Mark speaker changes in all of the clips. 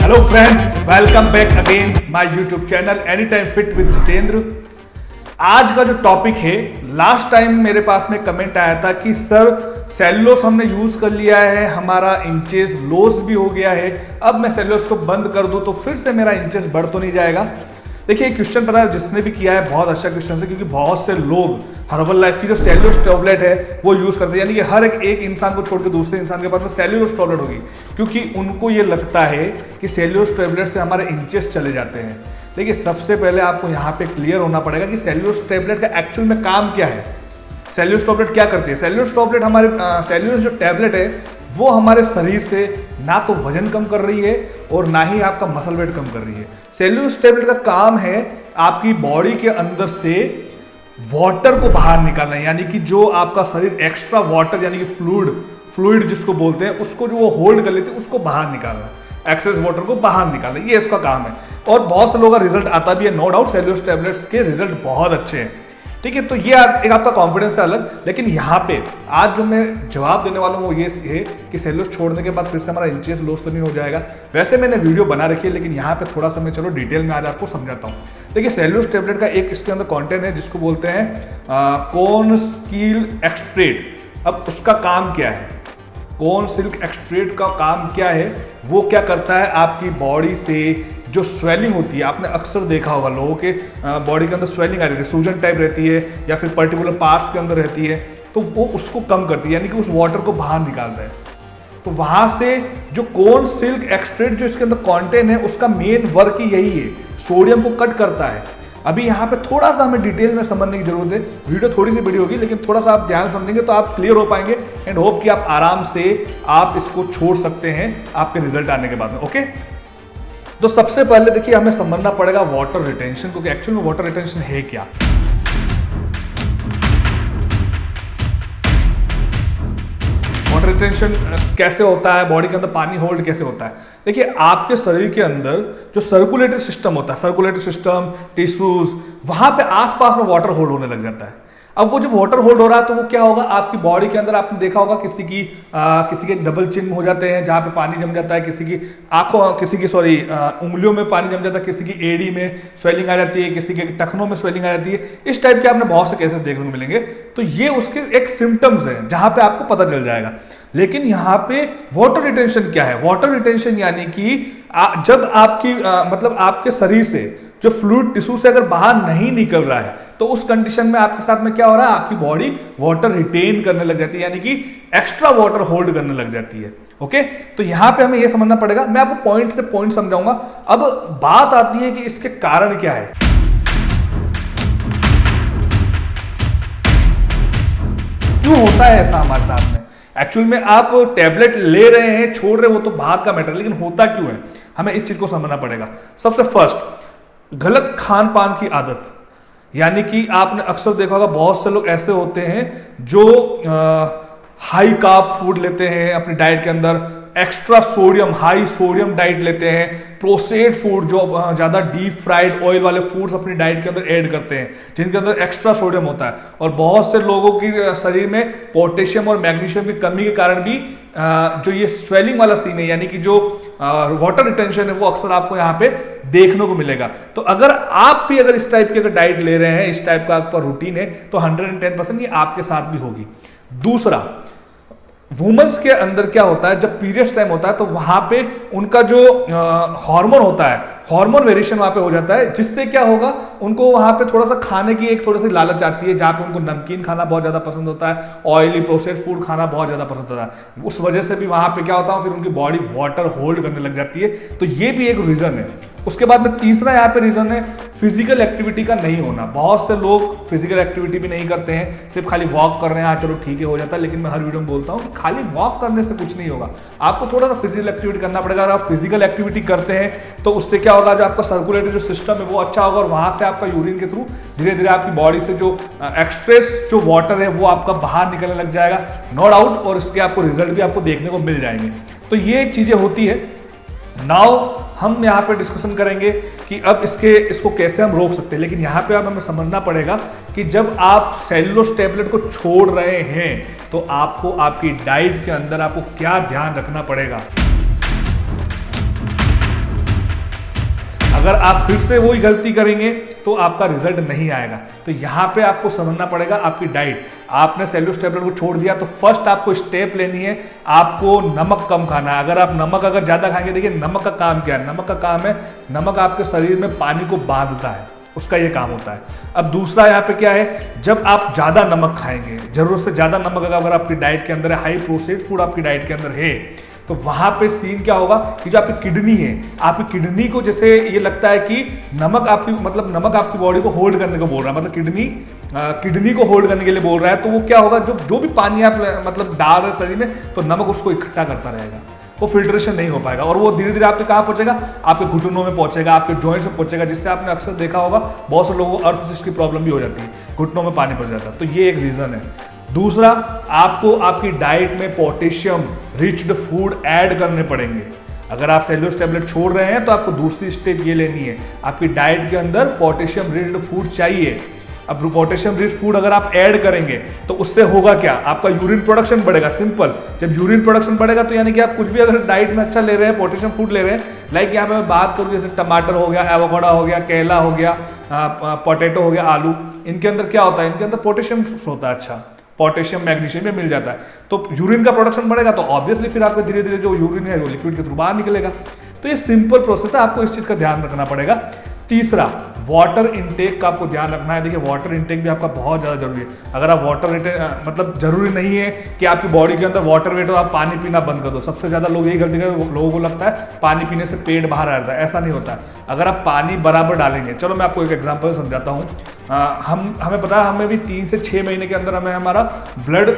Speaker 1: Hello friends, welcome back again my YouTube channel any time fit with Jitendra. आज का जो topic है, last time मेरे पास में कमेंट आया था कि सर सेलुलोस हमने यूज कर लिया है, हमारा इंचेस लॉस भी हो गया है, अब मैं सेलुलोस को बंद कर दूं तो फिर से मेरा इंचेस बढ़ तो नहीं जाएगा। देखिए, क्वेश्चन पता है जिसने भी किया है बहुत अच्छा क्वेश्चन है, क्योंकि बहुत से लोग हर्बल लाइफ की जो सेलुलोस टैबलेट है वो यूज करते हैं, यानी कि हर एक इंसान को छोड़ के दूसरे इंसान के पास में सेलुलोस टैबलेट होगी, क्योंकि उनको ये लगता है कि सेलुलोस टैबलेट से हमारे इंचेस चले जाते हैं। देखिए, सबसे पहले आपको यहाँ पे क्लियर होना पड़ेगा कि सेलुलोस टैबलेट का एक्चुअल में काम क्या है। सेलुलोस टैबलेट क्या करती है? सेलुलोस टैबलेट हमारे सेलुलोस जो टैबलेट है वो हमारे शरीर से ना तो वजन कम कर रही है और ना ही आपका मसल वेट कम कर रही है। सेलुलोस टैबलेट का काम है आपकी बॉडी के अंदर से वाटर को बाहर निकालना, यानी कि जो आपका शरीर एक्स्ट्रा वाटर यानी कि फ्लूइड जिसको बोलते हैं, उसको जो वो होल्ड कर लेते हैं उसको बाहर निकालना, एक्सेस वाटर को बाहर निकालना, ये इसका काम है। और बहुत से लोगों का रिजल्ट आता भी है, नो डाउट सेलुलोस टैबलेट्स के रिजल्ट बहुत अच्छे हैं, ठीक है। तो ये एक आपका कॉन्फिडेंस है अलग, लेकिन यहाँ पे आज जो मैं जवाब देने वाला हूँ वो ये है कि सेलुलोस छोड़ने के बाद फिर से हमारा इंचेस लॉस तो नहीं हो जाएगा। वैसे मैंने वीडियो बना रखी है, लेकिन यहाँ पे थोड़ा सा मैं चलो डिटेल में आज आपको समझाता हूँ। देखिए, सेलुलोस टैबलेट का एक इसके अंदर कंटेंट है जिसको बोलते हैं कॉर्न स्किल एक्सट्रेट। अब उसका काम क्या है? कॉर्न सिल्क एक्सट्रेट का काम क्या है? वो क्या करता है, आपकी बॉडी से जो स्वेलिंग होती है, आपने अक्सर देखा होगा लोगों के बॉडी के अंदर स्वेलिंग आ जाती है, सूजन टाइप रहती है या फिर पर्टिकुलर पार्ट्स के अंदर रहती है, तो वो उसको कम करती है, यानी कि उस वाटर को बाहर निकालता है। तो वहां से जो कॉर्न सिल्क एक्सट्रेट जो इसके अंदर कंटेंट है, उसका मेन वर्क ही यही है, सोडियम को कट करता है। अभी यहाँ पे थोड़ा सा हमें डिटेल में समझने की जरूरत है, वीडियो थोड़ी सी बड़ी होगी, लेकिन थोड़ा सा आप ध्यान समझेंगे तो आप क्लियर हो पाएंगे एंड होप कि आप आराम से आप इसको छोड़ सकते हैं आपके रिजल्ट आने के बाद में। ओके, तो सबसे पहले देखिए हमें समझना पड़ेगा वाटर रिटेंशन को, कि एक्चुअल में वाटर रिटेंशन है क्या। वाटर रिटेंशन कैसे होता है, बॉडी के अंदर पानी होल्ड कैसे होता है? देखिए, आपके शरीर के अंदर जो सर्कुलेटरी सिस्टम होता है, सर्कुलेटरी सिस्टम, टिश्यूज, वहां पे आसपास में वाटर होल्ड होने लग जाता है। अब वो जब वाटर होल्ड हो रहा है तो वो क्या होगा, आपकी बॉडी के अंदर आपने देखा होगा किसी के डबल चिन हो जाते हैं जहां पे पानी जम जाता है, किसी की आंखों, किसी की उंगलियों में पानी जम जाता है, किसी की एड़ी में स्वेलिंग आ जाती है, किसी के टखनों में स्वेलिंग आ जाती है। इस टाइप के आपने बहुत से केसेस देखने को मिलेंगे। तो ये उसके एक सिम्टम्स हैं जहां पे आपको पता चल जाएगा। लेकिन यहाँ पे वाटर रिटेंशन क्या है? वाटर रिटेंशन यानी कि जब आपकी मतलब आपके शरीर से जो फ्लूइड टिश्यू से अगर बाहर नहीं निकल रहा है, तो उस कंडीशन में आपके साथ में क्या हो रहा है, आपकी बॉडी वाटर रिटेन करने लग जाती है, यानी कि एक्स्ट्रा वाटर होल्ड करने लग जाती है। ओके, तो यहां पे हमें यह समझना पड़ेगा। मैं आपको पॉइंट से पॉइंट समझाऊंगा। अब बात आती है कि इसके कारण क्या है। क्यों होता है ऐसा हमारे साथ में? एक्चुअल में आप टैबलेट ले रहे हैं, छोड़ रहे हैं, वो तो बात का मैटर, लेकिन होता क्यों है हमें इस चीज को समझना पड़ेगा। सबसे फर्स्ट, गलत खान पान की आदत, यानी कि आपने अक्सर देखा होगा बहुत से लोग ऐसे होते हैं जो हाई कार्ब फूड लेते हैं अपनी डाइट के अंदर, extra sodium, high sodium diet लेते हैं, प्रोसेस्ड फूड जो ज्यादा डीप फ्राइड ऑयल वाले फूड्स अपनी डाइट के अंदर ऐड करते हैं, जिनके अंदर एक्स्ट्रा सोडियम होता है। और बहुत से लोगों की शरीर में पोटेशियम और मैग्नीशियम की कमी के कारण भी जो ये स्वेलिंग वाला सीन है, यानी कि जो वाटर रिटेंशन है, वो अक्सर आपको यहाँ पे देखने को मिलेगा। तो अगर आप भी इस टाइप की डाइट ले रहे हैं, इस टाइप का आपका रूटीन है, तो 110% ये आपके साथ भी होगी। दूसरा, वुमेन्स के अंदर क्या होता है, जब पीरियड्स टाइम होता है तो वहां पे उनका जो हार्मोन होता है, हार्मोन वेरिएशन वहां पे हो जाता है, जिससे क्या होगा, उनको वहां पे थोड़ा सा खाने की एक थोड़ी सी लालच आती है, जहां पे उनको नमकीन खाना बहुत ज्यादा पसंद होता है, ऑयली प्रोसेस्ड फूड खाना बहुत ज्यादा पसंद होता है। उस वजह से भी वहां पे क्या होता है, फिर उनकी बॉडी वाटर होल्ड करने लग जाती है। तो ये भी एक रीजन है। उसके बाद में तीसरा यहाँ पे रीजन है फिजिकल एक्टिविटी का नहीं होना। बहुत से लोग फिजिकल एक्टिविटी भी नहीं करते हैं, सिर्फ खाली वॉक कर रहे हैं, हाँ चलो ठीक है हो जाता है, लेकिन मैं हर वीडियो में बोलता हूँ कि खाली वॉक करने से कुछ नहीं होगा, आपको थोड़ा सा फिजिकल एक्टिविटी करना पड़ेगा। अगर आप फिजिकल एक्टिविटी करते हैं तो उससे क्या होगा, जो आपका सर्कुलेटरी जो सिस्टम है वो अच्छा होगा, और वहां से आपका यूरिन के थ्रू धीरे धीरे आपकी बॉडी से जो एक्स्ट्रेस जो वाटर है वो आपका बाहर निकलने लग जाएगा, नो डाउट, और इसके आपको रिजल्ट भी आपको देखने को मिल जाएंगे। तो ये चीजें होती है। नाउ हम यहाँ पे डिस्कशन करेंगे कि अब इसको कैसे हम रोक सकते हैं। लेकिन यहाँ पे अब हमें समझना पड़ेगा कि जब आप सेलुलोस टैबलेट को छोड़ रहे हैं तो आपको आपकी डाइट के अंदर आपको क्या ध्यान रखना पड़ेगा। अगर आप फिर से वही गलती करेंगे तो आपका रिजल्ट नहीं आएगा। तो यहाँ पे आपको समझना पड़ेगा आपकी डाइट। आपने सेल्यूलोज टेबलेट को छोड़ दिया तो फर्स्ट आपको स्टेप लेनी है, आपको नमक कम खाना है। अगर आप नमक अगर ज्यादा खाएंगे, देखिए नमक का काम क्या है, नमक का काम है, नमक आपके शरीर में पानी को बांधता है, उसका ये काम होता है। अब दूसरा यहाँ पे क्या है, जब आप ज्यादा नमक खाएंगे, जरूरत से ज्यादा नमक अगर आपकी डाइट के अंदर है, हाई प्रोसेस्ड फूड आपकी डाइट के अंदर है, तो वहां पे सीन क्या होगा कि जो आपकी किडनी है, आपकी किडनी को जैसे ये लगता है कि नमक आपकी बॉडी को होल्ड करने को बोल रहा है, मतलब किडनी को होल्ड करने के लिए बोल रहा है। तो वो क्या होगा, जो भी पानी आप डाल रहे शरीर में, तो नमक उसको इकट्ठा करता रहेगा, वो फिल्ट्रेशन नहीं हो पाएगा और वो धीरे धीरे आपके कहाँ पहुंचेगा, आपके घुटनों में पहुंचेगा, आपके जॉइंट्स में पहुंचेगा, जिससे आपने अक्सर देखा होगा बहुत से लोगों को अर्थसिस्ट की प्रॉब्लम भी हो जाती है, घुटनों में पानी पड़ जाता है। तो ये एक रीजन है। दूसरा, आपको आपकी डाइट में पोटेशियम रिच्ड फूड ऐड करने पड़ेंगे। अगर आप सेल्यूलोज टेबलेट छोड़ रहे हैं तो आपको दूसरी स्टेप ये लेनी है, आपकी डाइट के अंदर पोटेशियम रिच्ड फूड चाहिए। अब पोटेशियम रिच फूड अगर आप ऐड करेंगे तो उससे होगा क्या, आपका यूरिन प्रोडक्शन बढ़ेगा। सिंपल, जब यूरिन प्रोडक्शन बढ़ेगा तो यानी कि आप कुछ भी अगर डाइट में अच्छा ले रहे हैं, पोटेशियम फूड ले रहे हैं, लाइक यहाँ पे मैं बात करूँ जैसे टमाटर हो गया, एवोकाडो हो गया, केला हो गया, पोटैटो हो गया, आलू, इनके अंदर क्या होता है, इनके अंदर पोटेशियम होता है, अच्छा पोटेशियम मैग्नीशियम में मिल जाता है। तो यूरिन का प्रोडक्शन बढ़ेगा तो ऑब्वियसली फिर आपके धीरे धीरे जो यूरिन है वो लिक्विड के थ्रू बाहर निकलेगा। तो ये सिंपल प्रोसेस है, आपको इस चीज का ध्यान रखना पड़ेगा। तीसरा, वाटर इनटेक का आपको ध्यान रखना है। देखिए वाटर इनटेक भी आपका बहुत ज़्यादा जरूरी है। अगर आप वाटर इनटेक जरूरी नहीं है कि आपकी बॉडी के अंदर वाटर वेट हो, आप पानी पीना बंद कर दो। सबसे ज़्यादा लोग यही गलती करते हैं, लोगों को लगता है पानी पीने से पेट बाहर आ जाता है, ऐसा नहीं होता है। अगर आप पानी बराबर डालेंगे, चलो मैं आपको एक एग्जाम्पल समझाता हूँ। हमें पता है, हमें भी 3 से 6 महीने के अंदर हमें हमारा ब्लड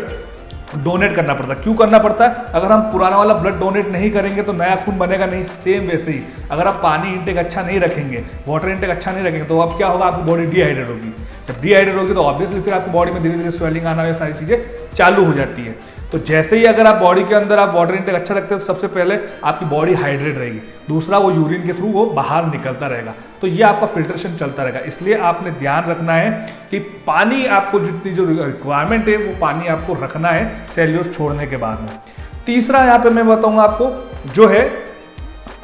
Speaker 1: डोनेट करना पड़ता है। क्यों करना पड़ता है, अगर हम पुराना वाला ब्लड डोनेट नहीं करेंगे तो नया खून बनेगा नहीं। सेम वैसे ही अगर आप पानी इंटेक अच्छा नहीं रखेंगे, वाटर इंटेक अच्छा नहीं रखेंगे, तो अब क्या होगा, आपकी बॉडी डिहाइड्रेट होगी। जब डिहाइड्रेट होगी तो ऑब्वियसली फिर आपकी बॉडी में धीरे धीरे स्वेलिंग आना, ये सारी चीजें चालू हो जाती है। तो जैसे ही अगर आप बॉडी के अंदर आप वाटर इंटेक अच्छा रखते हो तो सबसे पहले आपकी बॉडी हाइड्रेट रहेगी, दूसरा वो यूरिन के थ्रू वो बाहर निकलता रहेगा, तो ये आपका फिल्ट्रेशन चलता रहेगा। इसलिए आपने ध्यान रखना है कि पानी आपको जितनी जो रिक्वायरमेंट है वो पानी आपको रखना है सेल्यूलोज छोड़ने के बाद में। तीसरा यहाँ पे मैं बताऊंगा आपको जो है,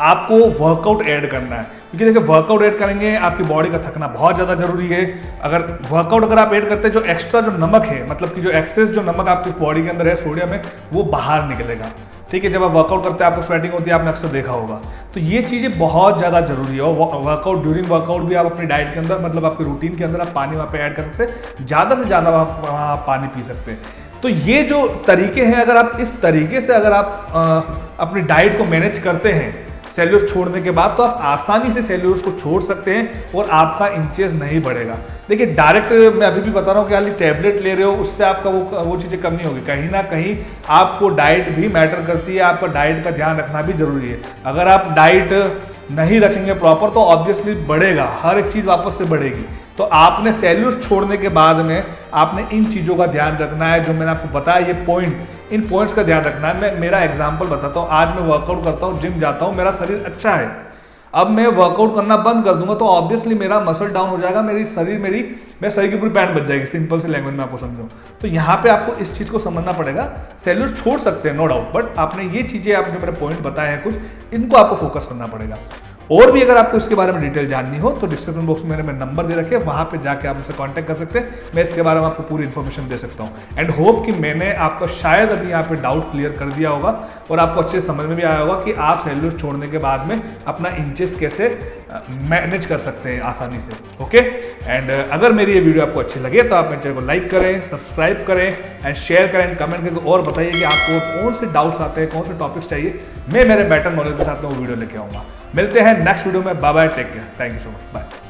Speaker 1: आपको वर्कआउट ऐड करना है। क्योंकि देखिए वर्कआउट ऐड करेंगे, आपकी बॉडी का थकना बहुत ज़्यादा जरूरी है। अगर वर्कआउट अगर आप ऐड करते हैं, जो एक्स्ट्रा जो नमक है, मतलब कि जो एक्सेस जो नमक आपकी बॉडी के अंदर है, सोडियम है, वो बाहर निकलेगा। ठीक है, जब आप वर्कआउट करते हैं आपको स्वेटिंग होती है, आपने अक्सर देखा होगा। तो ये चीज़ें बहुत ज़्यादा जरूरी है। और वर्कआउट ड्यूरिंग वर्कआउट भी आप अपनी डाइट के अंदर, मतलब आपके रूटीन के अंदर आप पानी वहाँ पे ऐड कर सकते हैं, ज़्यादा से ज़्यादा वहाँ पानी पी सकते हैं। तो ये जो तरीके हैं, अगर आप इस तरीके से अगर आप अपनी डाइट को मैनेज करते हैं सेल्यूलोज छोड़ने के बाद, तो आप आसानी से सेल्यूलोज को छोड़ सकते हैं और आपका इंचेस नहीं बढ़ेगा। देखिए डायरेक्ट मैं अभी भी बता रहा हूँ कि खाली टैबलेट ले रहे हो उससे आपका वो चीज़ें कम नहीं होगी। कहीं ना कहीं आपको डाइट भी मैटर करती है, आपका डाइट का ध्यान रखना भी जरूरी है। अगर आप डाइट नहीं रखेंगे प्रॉपर तो ऑब्वियसली बढ़ेगा, हर एक चीज़ वापस से बढ़ेगी। तो आपने सेल्यूलोज छोड़ने के बाद में आपने इन चीज़ों का ध्यान रखना है, जो मैंने आपको बताया, ये पॉइंट, इन पॉइंट्स का ध्यान रखना है। मैं मेरा एग्जांपल बताता हूँ। आज मैं वर्कआउट करता हूँ, जिम जाता हूँ, मेरा शरीर अच्छा है। अब मैं वर्कआउट करना बंद कर दूंगा तो ऑब्वियसली मेरा मसल डाउन हो जाएगा, मेरे शरीर की पूरी पैंट बच जाएगी। सिंपल सी लैंग्वेज में आपको समझाऊं तो यहाँ पे आपको इस चीज़ को समझना पड़ेगा। सेल्यूलोज छोड़ सकते हैं नो डाउट, बट आपने ये चीज़ें, आपने मेरे पॉइंट बताए हैं कुछ, इनको आपको फोकस करना पड़ेगा। और भी अगर आपको इसके बारे में डिटेल जाननी हो तो डिस्क्रिप्शन बॉक्स में मैंने नंबर दे रखे हैं, वहां पे जाके आप मुझसे कांटेक्ट कर सकते हैं। मैं इसके बारे में आपको पूरी इन्फॉर्मेशन दे सकता हूं। एंड होप कि मैंने आपका शायद अभी यहाँ पे डाउट क्लियर कर दिया होगा और आपको अच्छे समझ में भी आया होगा कि आप सेल्यूलोज छोड़ने के बाद में अपना इंचेस कैसे मैनेज कर सकते हैं आसानी से। ओके, एंड अगर मेरी ये वीडियो आपको अच्छी लगे तो आप मेरे चैनल को लाइक करें, सब्सक्राइब करें एंड शेयर करें एंड कमेंट करके और बताइए कि आपको कौन से डाउट्स आते हैं, कौन से टॉपिक्स चाहिए। मैं मेरे बेटर नॉलेज के साथ में वो वीडियो लेके आऊँगा। मिलते हैं नेक्स्ट वीडियो में। Bye bye, take care, thank you so much, bye.